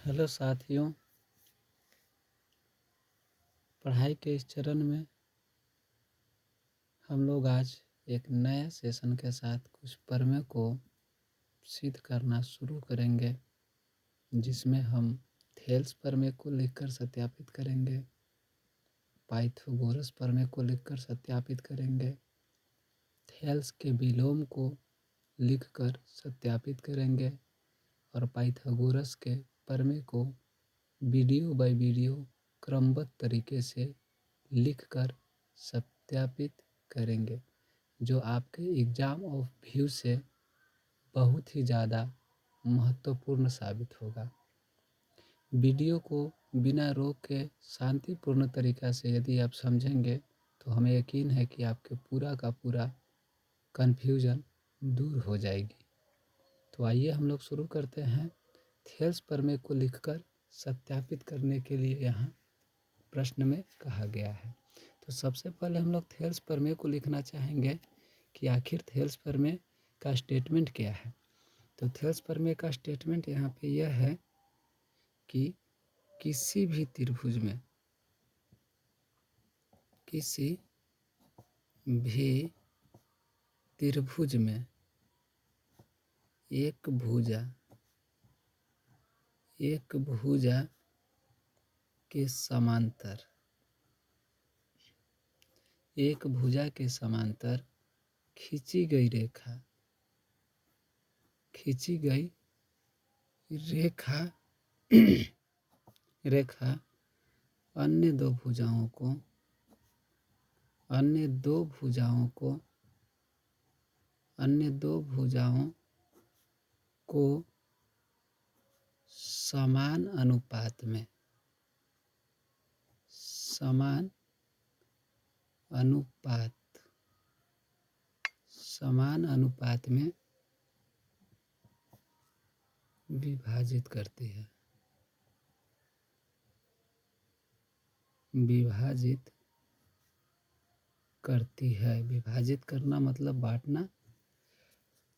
Hello साथियों, पढ़ाई के इस चरण में हम लोग आज एक नए सेशन के साथ कुछ प्रमेय को सिद्ध करना शुरू करेंगे, जिसमें हम थेल्स प्रमेय को लिखकर सत्यापित करेंगे, पाइथागोरस प्रमेय को लिखकर सत्यापित करेंगे, थेल्स के विलोम को लिखकर सत्यापित करेंगे और पाइथागोरस के प्रमेय को वीडियो बाय वीडियो क्रमबद्ध तरीके से लिखकर सत्यापित करेंगे, जो आपके एग्ज़ाम ऑफ व्यू से बहुत ही ज़्यादा महत्वपूर्ण साबित होगा। वीडियो को बिना रोक के शांतिपूर्ण तरीक़ा से यदि आप समझेंगे तो हमें यकीन है कि आपके पूरा का पूरा कन्फ्यूजन दूर हो जाएगी। तो आइए हम लोग शुरू करते हैं। थेल्स प्रमेय को लिखकर सत्यापित करने के लिए यहाँ प्रश्न में कहा गया है। तो सबसे पहले हम लोग थेल्स प्रमेय को लिखना चाहेंगे कि आखिर थेल्स प्रमेय का स्टेटमेंट क्या है। तो थेल्स प्रमेय का स्टेटमेंट यहाँ पे यह है कि किसी भी त्रिभुज में एक भुजा के समांतर खींची गई रेखा अन्य दो भुजाओं को समान अनुपात में विभाजित करती है। विभाजित करना मतलब बांटना।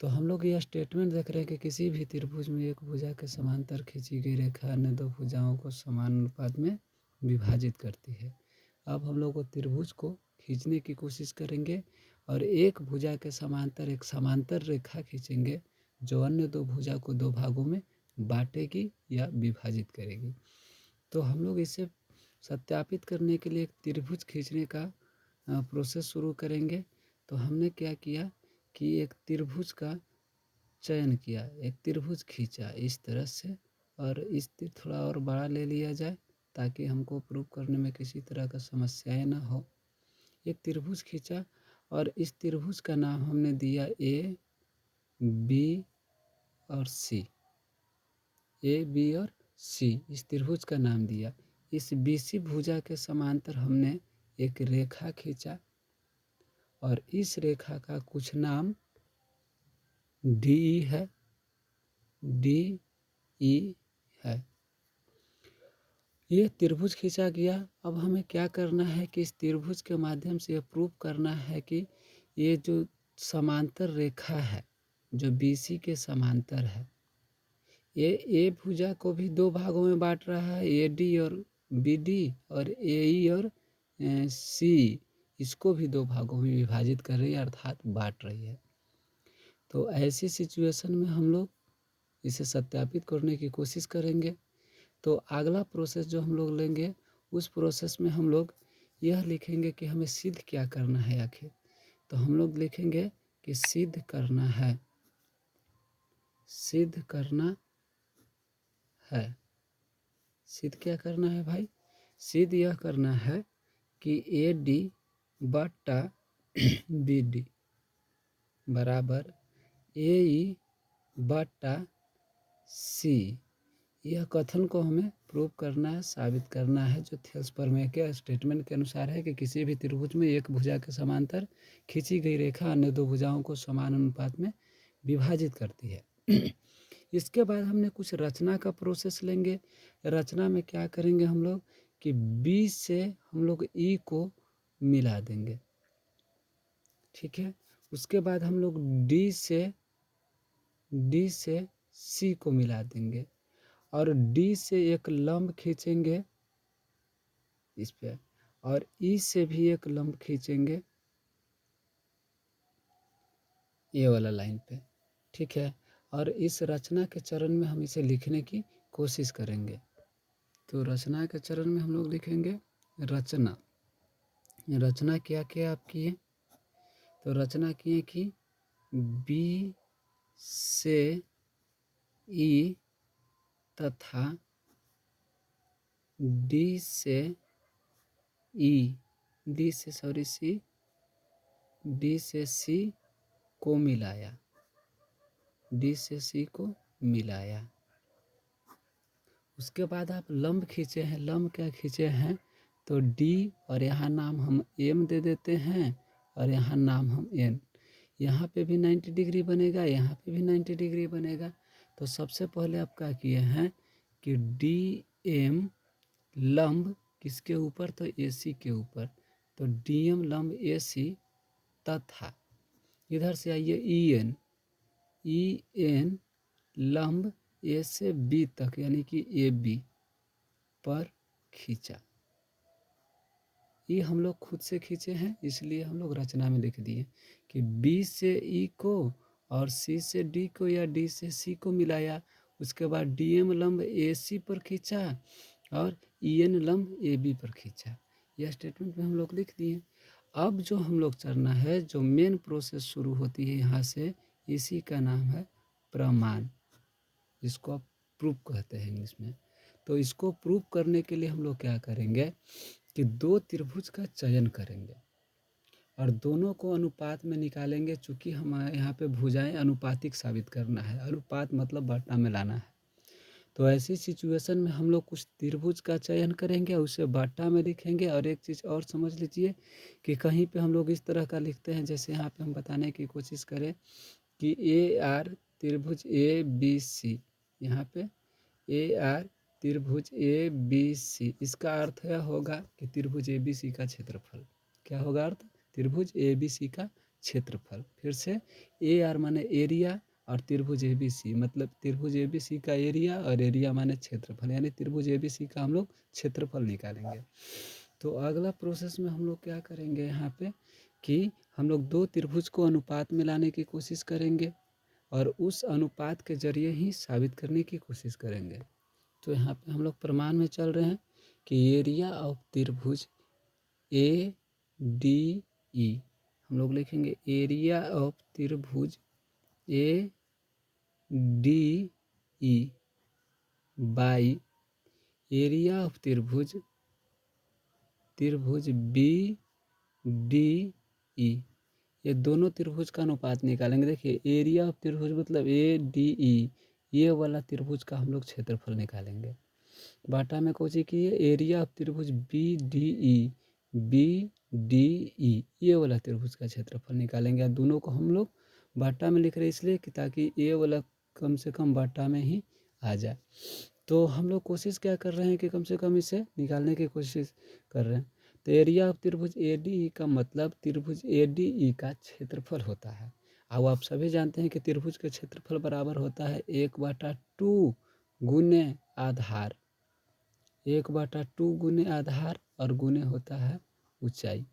तो हम लोग यह स्टेटमेंट देख रहे हैं कि किसी भी त्रिभुज में एक भुजा के समांतर खींची गई रेखा अन्य दो भुजाओं को समान अनुपात में विभाजित करती है। अब हम लोग त्रिभुज को खींचने की कोशिश करेंगे और एक भुजा के समांतर एक समांतर रेखा खींचेंगे, जो अन्य दो भुजा को दो भागों में बांटेगी या विभाजित करेगी। तो हम लोग इसे सत्यापित करने के लिए एक त्रिभुज खींचने का प्रोसेस शुरू करेंगे। तो हमने क्या किया कि एक त्रिभुज का चयन किया, एक त्रिभुज खींचा इस तरह से, और इस थोड़ा और बड़ा ले लिया जाए ताकि हमको प्रूव करने में किसी तरह का समस्याएं ना हो। एक त्रिभुज खींचा और इस त्रिभुज का नाम हमने दिया ए बी और सी। इस त्रिभुज का नाम दिया। इस बीसी भुजा के समांतर हमने एक रेखा खींचा और इस रेखा का कुछ नाम डी है। ये त्रिभुज खींचा गया। अब हमें क्या करना है कि इस त्रिभुज के माध्यम से यह प्रूव करना है कि ये जो समांतर रेखा है, जो बीसी के समांतर है, ये ए भुजा को भी दो भागों में बांट रहा है, ए डी और बी डी, और ए ई और सी इसको भी दो भागों में विभाजित कर रही है, अर्थात बांट रही है। तो ऐसी सिचुएशन में हम लोग इसे सत्यापित करने की कोशिश करेंगे। तो अगला प्रोसेस जो हम लोग लेंगे, उस प्रोसेस में हम लोग यह लिखेंगे कि हमें सिद्ध क्या करना है आखिर। तो हम लोग लिखेंगे कि सिद्ध करना है। सिद्ध क्या करना है भाई? सिद्ध यह करना है कि ए डी बट्टा बी डी बराबर ए ई बट्टा सी। यह कथन को हमें प्रूव करना है, साबित करना है, जो थेल्स प्रमेय के स्टेटमेंट के अनुसार है कि किसी भी त्रिभुज में एक भुजा के समांतर खींची गई रेखा अन्य दो भुजाओं को समान अनुपात में विभाजित करती है। इसके बाद हमने कुछ रचना का प्रोसेस लेंगे। रचना में क्या करेंगे हम लोग कि बी से हम लोग ई को मिला देंगे, ठीक है। उसके बाद हम लोग डी से सी को मिला देंगे और डी से एक लंब खींचेंगे इस पे, और ई से भी एक लंब खींचेंगे ये वाला लाइन पे, ठीक है। और इस रचना के चरण में हम इसे लिखने की कोशिश करेंगे। तो रचना के चरण में हम लोग लिखेंगे रचना। रचना क्या क्या आप किए? तो रचना किए कि बी से ई तथा डी से ई, डी से सॉरी सी, डी से सी को मिलाया, डी से सी को मिलाया। उसके बाद आप लंब खींचे हैं, लंब क्या खींचे हैं? तो डी और यहाँ नाम हम एम दे देते हैं और यहाँ नाम हम एन। यहाँ पे भी 90 डिग्री बनेगा, यहाँ पे भी 90 डिग्री बनेगा। तो सबसे पहले आप क्या किए हैं कि डी एम लंब किसके ऊपर? तो ए सी के ऊपर। तो डी एम लंब ए सी तथा इधर से आइए ई एन लंब ए से बी तक यानी कि ए बी पर खींचा। ये हम लोग खुद से खींचे हैं, इसलिए हम लोग रचना में लिख दिए कि बी से ई को और सी से डी को या डी से सी को मिलाया। उसके बाद डी एम लंब ए सी पर खींचा और ई एन लंब ए बी पर खींचा। यह स्टेटमेंट में हम लोग लिख दिए। अब जो हम लोग करना है, जो मेन प्रोसेस शुरू होती है यहाँ से, इसी का नाम है प्रमाण, जिसको आप प्रूफ कहते हैं इंग्लिश में। तो इसको प्रूफ करने के लिए हम लोग क्या करेंगे कि दो त्रिभुज का चयन करेंगे और दोनों को अनुपात में निकालेंगे। चूँकि हमारे यहाँ पे भुजाएं अनुपातिक साबित करना है, अनुपात मतलब बाटा में लाना है। तो ऐसी सिचुएशन में हम लोग कुछ त्रिभुज का चयन करेंगे, उसे बाटा में लिखेंगे। और एक चीज़ और समझ लीजिए कि कहीं पे हम लोग इस तरह का लिखते हैं, जैसे यहाँ पे हम बताने की कोशिश करें कि ए आर त्रिभुज ए बी सी, यहाँ पे ए आर त्रिभुज ए बी सी, इसका अर्थ यह होगा कि त्रिभुज ए बी सी का क्षेत्रफल। क्या होगा अर्थ? त्रिभुज ए बी सी का क्षेत्रफल। फिर से ए आर माने एरिया और त्रिभुज ए बी सी मतलब त्रिभुज ए बी सी का एरिया और एरिया माने क्षेत्रफल, यानी त्रिभुज ए बी सी का हम लोग क्षेत्रफल निकालेंगे। तो अगला प्रोसेस में हम लोग क्या करेंगे यहाँ पे कि हम लोग दो त्रिभुज को अनुपात में लाने की कोशिश करेंगे और उस अनुपात के जरिए ही साबित करने की कोशिश करेंगे। तो यहाँ पे हम लोग प्रमाण में चल रहे हैं कि एरिया ऑफ त्रिभुज ए डी ई, हम लोग लिखेंगे एरिया ऑफ त्रिभुज A D E by area of त्रिभुज बी डी ई। ये दोनों त्रिभुज का अनुपात निकालेंगे। देखिए एरिया ऑफ त्रिभुज मतलब ए डी ई, ये वाला त्रिभुज का हम लोग क्षेत्रफल निकालेंगे। बाटा में कोची की है एरिया ऑफ त्रिभुज बी डी ई, ये वाला त्रिभुज का क्षेत्रफल निकालेंगे। दोनों को हम लोग बाटा में लिख रहे हैं इसलिए कि ताकि ये वाला कम से कम बाटा में ही आ जाए। तो हम लोग कोशिश क्या कर रहे हैं कि कम से कम इसे निकालने की कोशिश कर रहे हैं। तो एरिया ऑफ त्रिभुज ए डी ई का मतलब त्रिभुज ए डी ई का क्षेत्रफल होता है। अब आप सभी जानते हैं कि त्रिभुज का क्षेत्रफल बराबर होता है 1/2 गुने आधार, 1/2 गुने आधार और गुने होता है ऊंचाई।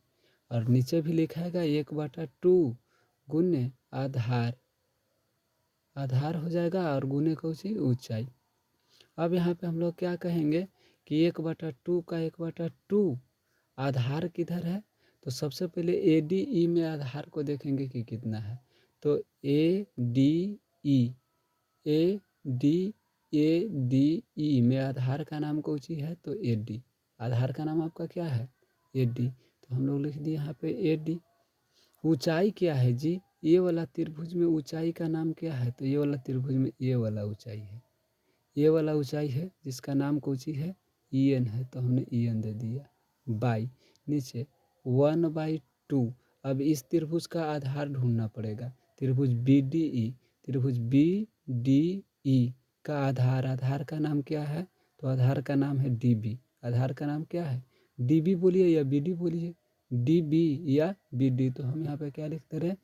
और नीचे भी लिखा है 1/2 गुने आधार, आधार हो जाएगा और गुने को ऊंचाई। अब यहाँ पे हम लोग क्या कहेंगे कि 1/2 का 1/2 आधार किधर है? तो सबसे पहले ए डी ई में आधार को देखेंगे कि कितना है। तो ए डी ई में आधार का नाम कौन सी है? तो ए डी। आधार का नाम आपका क्या है? A D. तो हम लोग लिख दिए यहाँ पे ए डी। ऊंचाई क्या है जी? ये वाला त्रिभुज में ऊंचाई का नाम क्या है? तो ये वाला त्रिभुज में ये वाला ऊंचाई है, ये वाला ऊंचाई है जिसका नाम कौन सी है? ई एन है, तो हमने ई एन दे दिया। बाई नीचे 1/2। अब इस त्रिभुज का आधार ढूंढना पड़ेगा। त्रिभुज बी डी ई, त्रिभुज बी डी ई का आधार, आधार का नाम क्या है? तो आधार का नाम है डी बी। आधार का नाम क्या है? डी बी बोलिए या बी डी बोलिए, डी बी या बी डी। तो हम यहाँ पे क्या लिखते रहे?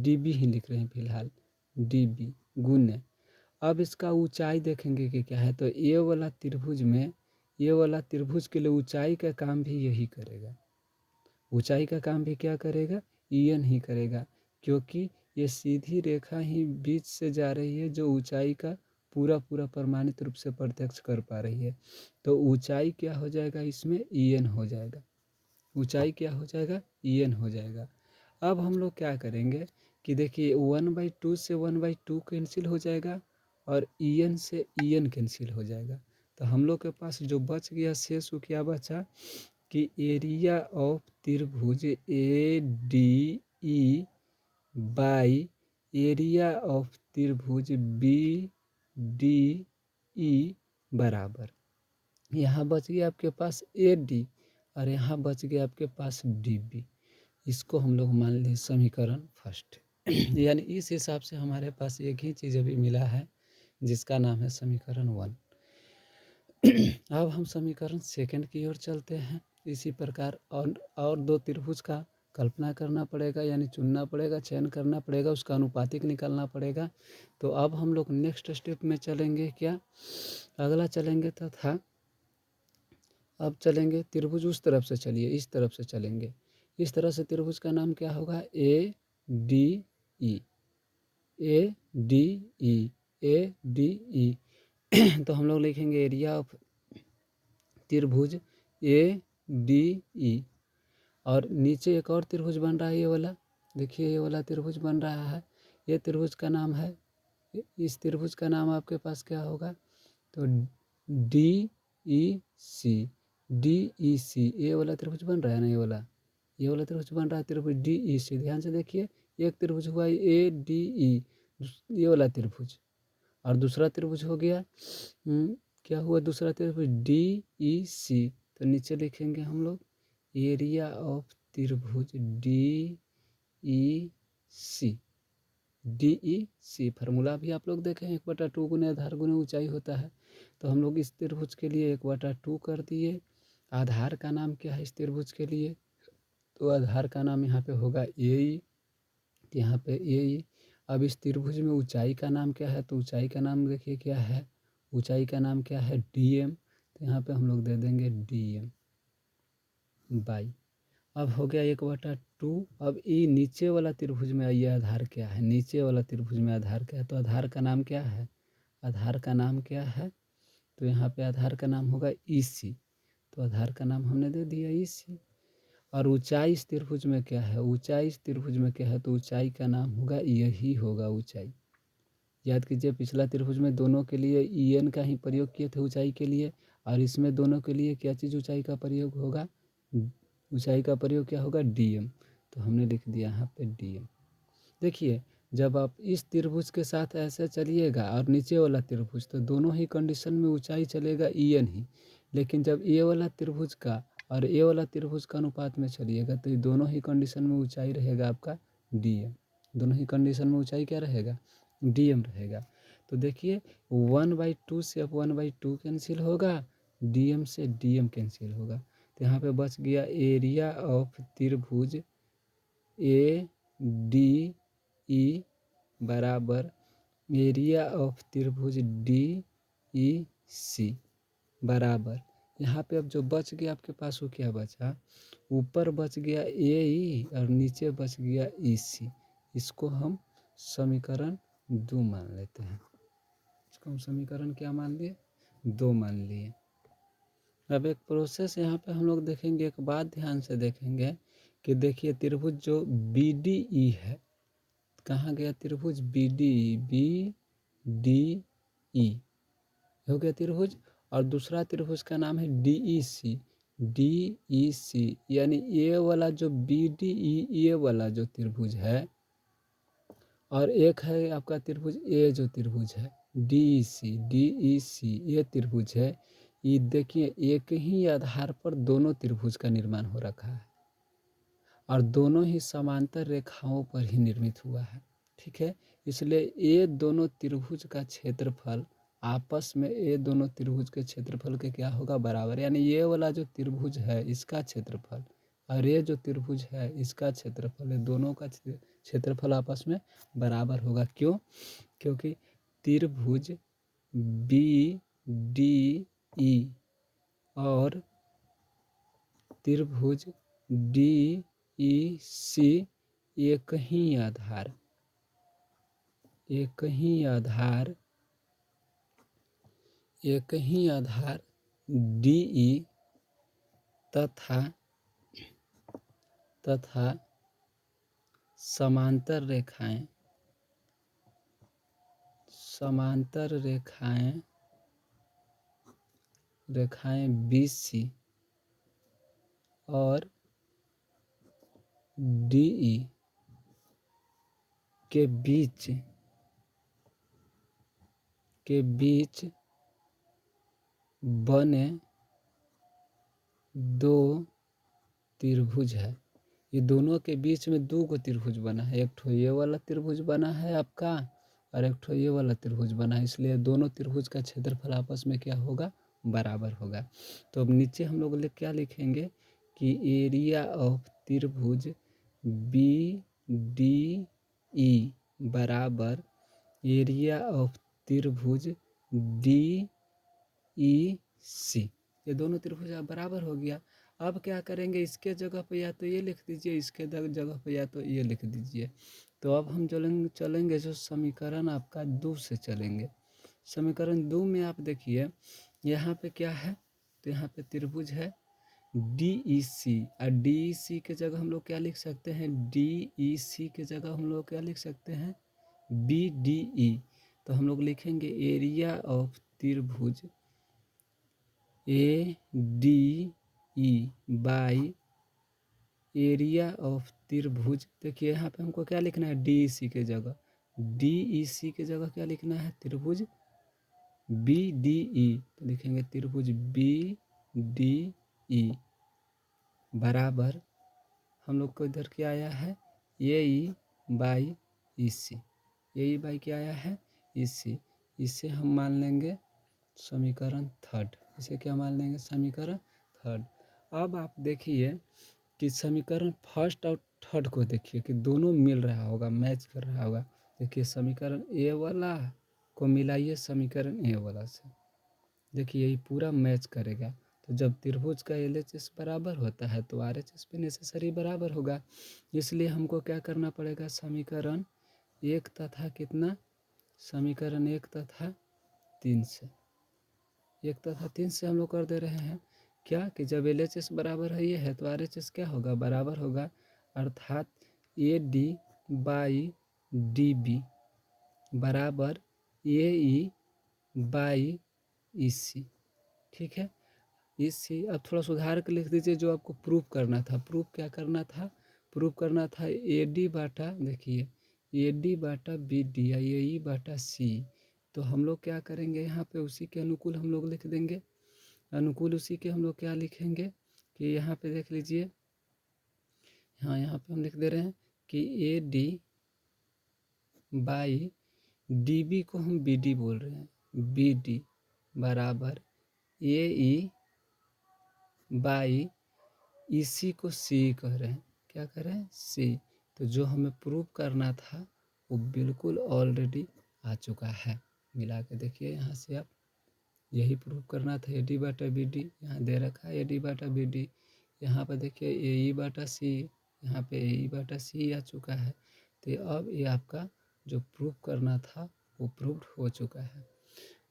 डी बी ही लिख रहे हैं फिलहाल, डी बी गुने। अब इसका ऊंचाई देखेंगे कि क्या है, तो ये वाला त्रिभुज में, ये वाला त्रिभुज के लिए ऊंचाई का काम भी यही करेगा। ऊंचाई का काम भी क्या करेगा, EN ही करेगा, क्योंकि ये सीधी रेखा ही बीच से जा रही है जो ऊंचाई का पूरा पूरा प्रमाणित रूप से प्रत्यक्ष कर पा रही है। तो ऊंचाई क्या हो जाएगा, इसमें EN हो जाएगा। ऊंचाई क्या हो जाएगा, EN हो जाएगा। अब हम लोग क्या करेंगे कि देखिए 1/2 से 1/2 कैंसिल हो जाएगा और EN से EN कैंसिल हो जाएगा। तो हम लोग के पास जो बच गया शेष वो क्या बचा कि एरिया ऑफ त्रिभुज ADE बाई एरिया ऑफ त्रिभुज BDE बराबर, यहाँ बच गया आपके पास AD और यहाँ बच गया आपके पास DB। इसको हम लोग मान लें समीकरण फर्स्ट। यानी इस हिसाब से हमारे पास एक ही चीज़ अभी मिला है जिसका नाम है समीकरण 1। अब हम समीकरण सेकंड की ओर चलते हैं। इसी प्रकार और दो त्रिभुज का कल्पना करना पड़ेगा, यानी चुनना पड़ेगा, चयन करना पड़ेगा, उसका अनुपातिक निकालना पड़ेगा। तो अब हम लोग नेक्स्ट स्टेप में चलेंगे, क्या अगला चलेंगे तथा अब चलेंगे त्रिभुज उस तरफ से, चलिए इस तरफ से चलेंगे। इस तरह से त्रिभुज का नाम क्या होगा, ADE, ADE, ADE। तो हम लोग लिखेंगे एरिया ऑफ त्रिभुज ADE और नीचे एक और त्रिभुज बन रहा है, ये वाला देखिए, ये वाला त्रिभुज बन रहा है। ये त्रिभुज का नाम है, इस त्रिभुज का नाम आपके पास क्या होगा, तो DEC, DEC। ये वाला त्रिभुज बन रहा है ना, ये वाला त्रिभुज बन रहा है, त्रिभुज DEC। ध्यान से देखिए, एक त्रिभुज हुआ ADE, ये वाला त्रिभुज, और दूसरा त्रिभुज हो गया क्या हुआ, दूसरा त्रिभुज DEC। तो नीचे लिखेंगे हम लोग एरिया ऑफ त्रिभुज DEC, DEC। फार्मूला भी आप लोग देखें, 1/2 गुने आधार गुने ऊंचाई होता है। तो हम लोग इस त्रिभुज के लिए 1/2 कर दिए। आधार का नाम क्या है इस त्रिभुज के लिए, तो आधार का नाम यहाँ पे होगा AE, यहाँ पे AE। अब इस त्रिभुज में ऊंचाई का नाम क्या है, तो ऊंचाई का नाम देखिए क्या है, ऊंचाई का नाम क्या है, DM। तो यहाँ पे हम लोग दे देंगे DM बाई, अब हो गया 1/2। अब ये नीचे वाला त्रिभुज में ये आधार क्या है, नीचे वाला त्रिभुज में आधार क्या है, तो आधार का नाम क्या है, आधार का नाम क्या है, तो यहाँ पे आधार का नाम होगा EC। तो आधार का नाम हमने दे दिया EC। और ऊंचाई इस त्रिभुज में क्या है, ऊंचाई इस त्रिभुज में क्या है, तो ऊंचाई का नाम होगा, यही होगा ऊंचाई। याद कीजिए, पिछला त्रिभुज में दोनों के लिए EN का ही प्रयोग किए थे ऊंचाई के लिए, और इसमें दोनों के लिए क्या चीज़ ऊंचाई का प्रयोग होगा, ऊंचाई का प्रयोग क्या होगा, DM। तो हमने लिख दिया यहाँ पे DM। देखिए, जब आप इस त्रिभुज के साथ ऐसे चलिएगा और नीचे वाला त्रिभुज, तो दोनों ही कंडीशन में ऊंचाई चलेगा EN ही। लेकिन जब ये वाला त्रिभुज का और ये वाला त्रिभुज का अनुपात में चलिएगा, तो ये दोनों ही कंडीशन में ऊंचाई रहेगा आपका DM। दोनों ही कंडीशन में ऊंचाई क्या रहेगा, DM रहेगा। तो देखिए 1/2 से अब 1/2 कैंसिल होगा, DM से DM कैंसिल होगा। तो यहाँ पे बच गया एरिया ऑफ त्रिभुज ADE बराबर एरिया ऑफ त्रिभुज DEC बराबर, यहाँ पे अब जो बच गया आपके पास वो क्या बचा, ऊपर बच गया AE और नीचे बच गया EC। इसको हम समीकरण 2 मान लेते हैं। इसको हम समीकरण क्या मान लिए, 2 मान लिए। अब एक प्रोसेस यहाँ पे हम लोग देखेंगे, एक बात ध्यान से देखेंगे कि देखिए त्रिभुज जो BDE है, कहाँ गया त्रिभुज BDE हो गया त्रिभुज, और दूसरा त्रिभुज का नाम है DEC। यानी ये वाला जो BDE, ये वाला जो त्रिभुज है, और एक है आपका त्रिभुज A जो त्रिभुज है DEC, ये त्रिभुज है। ये देखिए एक ही आधार पर दोनों त्रिभुज का निर्माण हो रखा है और दोनों ही समांतर रेखाओं पर ही निर्मित हुआ है, ठीक है। इसलिए ये दोनों त्रिभुज का क्षेत्रफल आपस में, ये दोनों त्रिभुज के क्षेत्रफल के क्या होगा, बराबर। यानी ये वाला जो त्रिभुज है इसका क्षेत्रफल और ये जो त्रिभुज है इसका क्षेत्रफल, ये दोनों का क्षेत्रफल आपस में बराबर होगा। क्यों, क्योंकि त्रिभुज BDE और त्रिभुज DEC एक ही आधार DE तथा समांतर रेखाएं BC और DE के बीच बने दो त्रिभुज है। ये दोनों के बीच में दो गो त्रिभुज बना है, एक ठो ये वाला त्रिभुज बना है आपका और एक ठो ये वाला त्रिभुज बना है, इसलिए दोनों त्रिभुज का क्षेत्रफल आपस में क्या होगा, बराबर होगा। तो अब नीचे हम लोग क्या लिखेंगे कि एरिया ऑफ त्रिभुज BDE बराबर एरिया ऑफ त्रिभुज DEC। ये दोनों त्रिभुज बराबर हो गया। अब क्या करेंगे, इसके जगह पे या तो ये लिख दीजिए, इसके जगह पे या तो ये लिख दीजिए। तो अब हम चलेंगे जो समीकरण आपका 2 से चलेंगे। समीकरण 2 में आप देखिए यहाँ पे क्या है, तो यहाँ पे त्रिभुज है DEC और DEC के जगह हम लोग क्या लिख सकते हैं, DEC के जगह हम लोग क्या लिख सकते हैं, BDE। तो हम लोग लिखेंगे एरिया ऑफ त्रिभुज ADE बाई एरिया ऑफ त्रिभुज। देखिए यहाँ पे हमको क्या लिखना है, DEC के जगह क्या लिखना है, त्रिभुज BDE। तो लिखेंगे त्रिभुज BDE बराबर हम लोग को इधर क्या आया है, AE by EC। AE by क्या आया है, EC। इसे हम मान लेंगे समीकरण 3। इसे क्या मान लेंगे, समीकरण 3। अब आप देखिए कि समीकरण 1 और 3 को देखिए कि दोनों मिल रहा होगा, मैच कर रहा होगा। देखिए समीकरण A वाला को मिलाइए समीकरण A वाला से, देखिए यही पूरा मैच करेगा। तो जब त्रिभुज का LHS बराबर होता है तो RHS भी नेसेसरी बराबर होगा। इसलिए हमको क्या करना पड़ेगा, समीकरण 1 तथा कितना, समीकरण 1 तथा 3 से, 1 तथा 3 से हम लोग कर दे रहे हैं क्या कि जब LHS बराबर है ये है तो RHS क्या होगा, बराबर होगा, अर्थात AD बाई DB बराबर AE बाई EC। ठीक है, EC। अब थोड़ा सुधार कर लिख दीजिए जो आपको प्रूफ करना था। प्रूफ करना था AD बाटा, देखिए AD बाटा BD या AE बाटा C। तो हम लोग क्या करेंगे, यहाँ पे उसी के अनुकूल हम लोग लिख देंगे, अनुकूल उसी के हम लोग क्या लिखेंगे कि यहाँ पे देख लीजिए, हाँ यहाँ पे हम लिख दे रहे हैं कि AD बाई DB को हम BD बोल रहे हैं, BD बराबर AE बाई EC को C कह रहे हैं, क्या कह रहे हैं, C। तो जो हमें प्रूव करना था वो बिल्कुल ऑलरेडी आ चुका है। मिला के देखिए यहाँ से आप, यही प्रूव करना था। AD बाटा BD यहाँ दे रखा है, AD बाटा BD। यहाँ पर देखिए AE बाटा C, यहाँ पे AE बाटा C आ चुका है। तो अब ये आपका जो प्रूव करना था वो प्रूव्ड हो चुका है।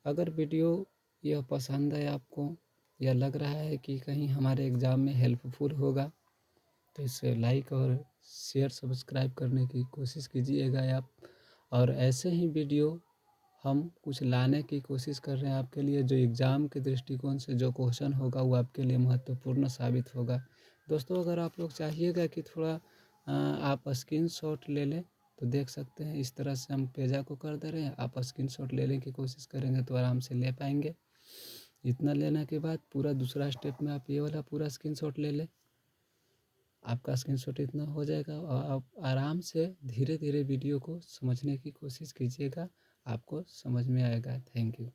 अगर वीडियो यह पसंद है आपको या लग रहा है कि कहीं हमारे एग्ज़ाम में हेल्पफुल होगा तो इसे लाइक और शेयर सब्सक्राइब करने की कोशिश कीजिएगा आप। और ऐसे ही वीडियो हम कुछ लाने की कोशिश कर रहे हैं आपके लिए, जो एग्ज़ाम के दृष्टिकोण से जो क्वेश्चन होगा वो आपके लिए महत्वपूर्ण साबित होगा। दोस्तों अगर आप लोग चाहिएगा कि थोड़ा आप स्क्रीनशॉट ले लें तो देख सकते हैं, इस तरह से हम पेजा को कर दे रहे हैं, आप स्क्रीनशॉट लेने की कोशिश करेंगे तो आराम से ले पाएंगे। इतना लेने के बाद पूरा दूसरा स्टेप में आप ये वाला पूरा स्क्रीनशॉट ले लें, आपका स्क्रीनशॉट इतना हो जाएगा और आप आराम से धीरे धीरे वीडियो को समझने की कोशिश कीजिएगा, आपको समझ में आएगा। Thank you.